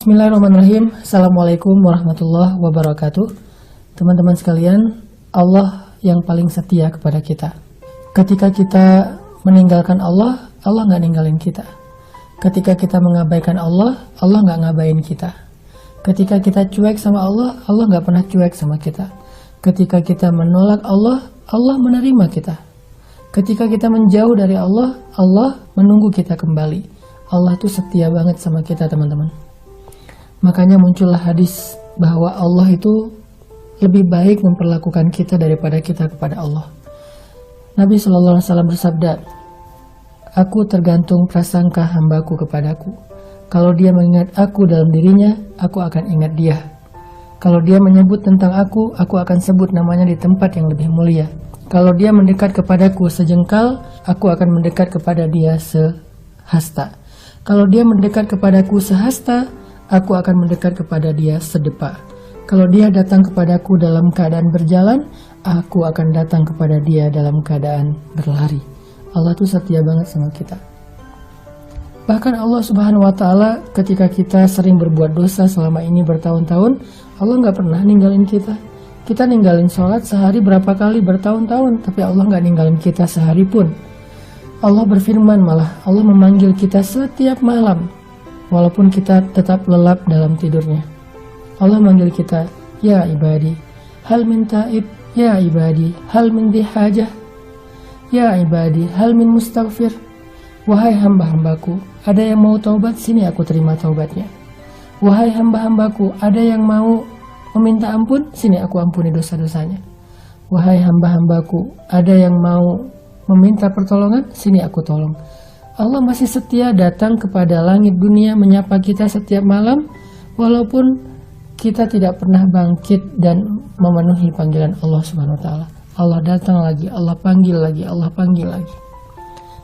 Bismillahirrahmanirrahim. Assalamualaikum warahmatullahi wabarakatuh. Teman-teman sekalian, Allah yang paling setia kepada kita. Ketika kita meninggalkan Allah, Allah nggak ninggalin kita. Ketika kita mengabaikan Allah, Allah nggak ngabain kita. Ketika kita cuek sama Allah, Allah nggak pernah cuek sama kita. Ketika kita menolak Allah, Allah menerima kita. Ketika kita menjauh dari Allah, Allah menunggu kita kembali. Allah tuh setia banget sama kita, teman-teman. Makanya muncullah hadis bahwa Allah itu lebih baik memperlakukan kita daripada kita kepada Allah. Nabi SAW bersabda, "Aku tergantung prasangka hambaku kepadaku. Kalau dia mengingat aku dalam dirinya, aku akan ingat dia. Kalau dia menyebut tentang aku akan sebut namanya di tempat yang lebih mulia. Kalau dia mendekat kepadaku sejengkal, aku akan mendekat kepada dia sehasta. Kalau dia mendekat kepadaku sehasta, aku akan mendekat kepada dia sedepa. Kalau dia datang kepadaku dalam keadaan berjalan, aku akan datang kepada dia dalam keadaan berlari." Allah tuh setia banget sama kita. Bahkan Allah Subhanahu wa Ta'ala, ketika kita sering berbuat dosa selama ini bertahun-tahun, Allah nggak pernah ninggalin kita. Kita ninggalin sholat sehari berapa kali bertahun-tahun, tapi Allah nggak ninggalin kita sehari pun. Allah berfirman, malah Allah memanggil kita setiap malam, walaupun kita tetap lelap dalam tidurnya. Allah manggil kita, "Ya ibadi, hal min taib, ya ibadi, hal min dihajah, ya ibadi, hal min mustaghfir." Wahai hamba-hambaku, ada yang mau taubat, sini aku terima taubatnya. Wahai hamba-hambaku, ada yang mau meminta ampun, sini aku ampuni dosa-dosanya. Wahai hamba-hambaku, ada yang mau meminta pertolongan, sini aku tolong. Allah masih setia datang kepada langit dunia menyapa kita setiap malam, walaupun kita tidak pernah bangkit dan memenuhi panggilan Allah Subhanahu wa Ta'ala. Allah datang lagi, Allah panggil lagi, Allah panggil lagi.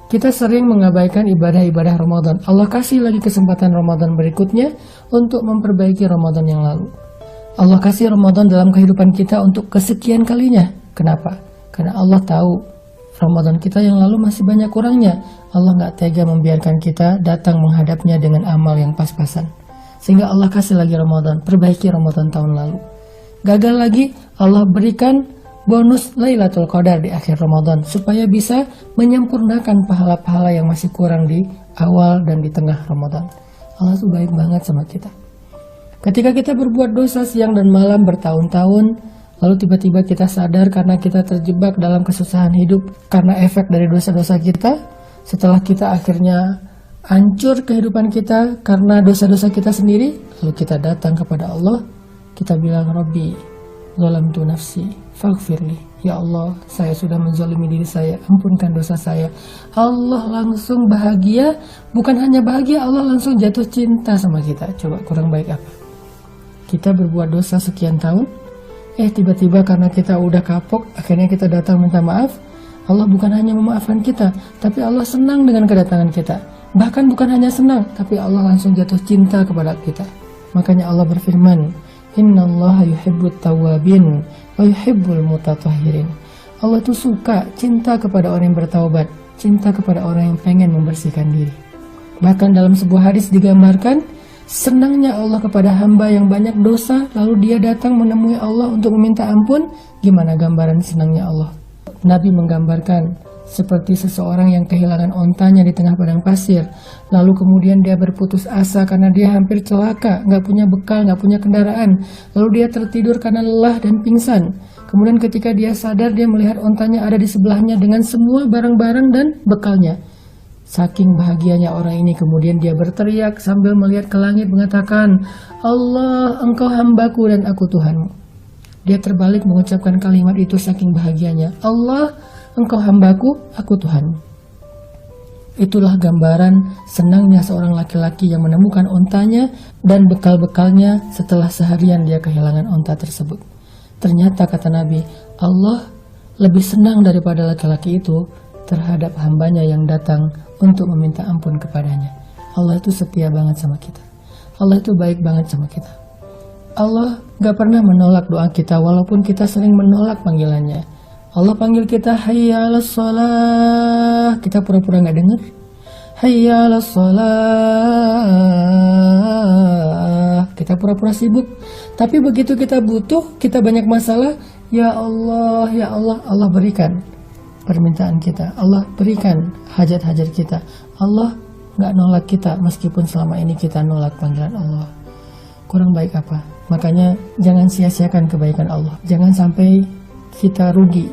Kita sering mengabaikan ibadah-ibadah Ramadan. Allah kasih lagi kesempatan Ramadan berikutnya untuk memperbaiki Ramadan yang lalu. Allah kasih Ramadan dalam kehidupan kita untuk kesekian kalinya. Kenapa? Karena Allah tahu Ramadan kita yang lalu masih banyak kurangnya. Allah nggak tega membiarkan kita datang menghadapnya dengan amal yang pas-pasan. Sehingga Allah kasih lagi Ramadan, perbaiki Ramadan tahun lalu. Gagal lagi, Allah berikan bonus Lailatul Qadar di akhir Ramadan, supaya bisa menyempurnakan pahala-pahala yang masih kurang di awal dan di tengah Ramadan. Allah tuh baik banget sama kita. Ketika kita berbuat dosa siang dan malam bertahun-tahun, lalu tiba-tiba kita sadar karena kita terjebak dalam kesusahan hidup karena efek dari dosa-dosa kita. Setelah kita akhirnya hancur kehidupan kita karena dosa-dosa kita sendiri, lalu kita datang kepada Allah, kita bilang, "Rabbi, zalamtu nafsi, faghfirli." Ya Allah, saya sudah menzalimi diri saya, ampunkan dosa saya. Allah langsung bahagia, bukan hanya bahagia, Allah langsung jatuh cinta sama kita. Coba kurang baik apa? Kita berbuat dosa sekian tahun, tiba-tiba karena kita udah kapok, akhirnya kita datang minta maaf. Allah bukan hanya memaafkan kita, tapi Allah senang dengan kedatangan kita. Bahkan bukan hanya senang, tapi Allah langsung jatuh cinta kepada kita. Makanya Allah berfirman, "Innallaha yuhibbut tawwabin wa yuhibbul mutatahhirin." Allah tuh suka, cinta kepada orang yang bertaubat, cinta kepada orang yang pengen membersihkan diri. Bahkan dalam sebuah hadis digambarkan, senangnya Allah kepada hamba yang banyak dosa, lalu dia datang menemui Allah untuk meminta ampun. Gimana gambaran senangnya Allah? Nabi menggambarkan seperti seseorang yang kehilangan ontanya di tengah padang pasir, lalu kemudian dia berputus asa karena dia hampir celaka, nggak punya bekal, nggak punya kendaraan, lalu dia tertidur karena lelah dan pingsan. Kemudian ketika dia sadar, dia melihat ontanya ada di sebelahnya dengan semua barang-barang dan bekalnya. Saking bahagianya orang ini, kemudian dia berteriak sambil melihat ke langit mengatakan, "Allah, Engkau hambaku dan aku Tuhanmu." Dia terbalik mengucapkan kalimat itu saking bahagianya. "Allah, Engkau hambaku, aku Tuhanmu." Itulah gambaran senangnya seorang laki-laki yang menemukan ontanya dan bekal-bekalnya setelah seharian dia kehilangan onta tersebut. Ternyata kata Nabi, Allah lebih senang daripada laki-laki itu terhadap hambanya yang datang untuk meminta ampun kepadanya. Allah itu setia banget sama kita. Allah itu baik banget sama kita. Allah gak pernah menolak doa kita walaupun kita sering menolak panggilannya. Allah panggil kita, hayya 'alas shalah, kita pura-pura gak dengar. Hayya 'alas shalah, kita pura-pura sibuk. Tapi begitu kita butuh, kita banyak masalah, ya Allah, Allah berikan permintaan kita. Allah berikan hajat-hajat kita. Allah gak nolak kita meskipun selama ini kita nolak panggilan Allah. Kurang baik apa? Makanya jangan sia-siakan kebaikan Allah. Jangan sampai kita rugi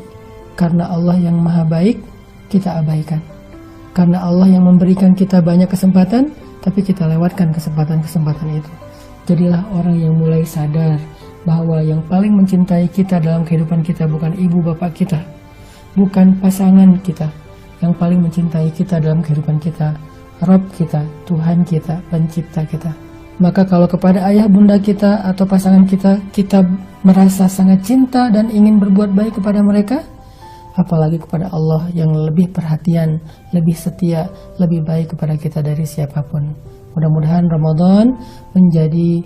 karena Allah yang maha baik kita abaikan. Karena Allah yang memberikan kita banyak kesempatan, tapi kita lewatkan kesempatan-kesempatan itu. Jadilah orang yang mulai sadar bahwa yang paling mencintai kita dalam kehidupan kita bukan ibu bapak kita, bukan pasangan kita. Yang paling mencintai kita dalam kehidupan kita, Rabb kita, Tuhan kita, pencipta kita. Maka kalau kepada ayah bunda kita atau pasangan kita, kita merasa sangat cinta dan ingin berbuat baik kepada mereka, apalagi kepada Allah yang lebih perhatian, lebih setia, lebih baik kepada kita dari siapapun. Mudah-mudahan Ramadan menjadi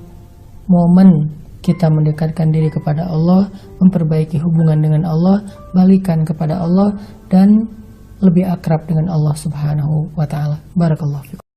momen kita mendekatkan diri kepada Allah, memperbaiki hubungan dengan Allah, balikan kepada Allah, dan lebih akrab dengan Allah Subhanahu wa Ta'ala. Barakallahu fikum.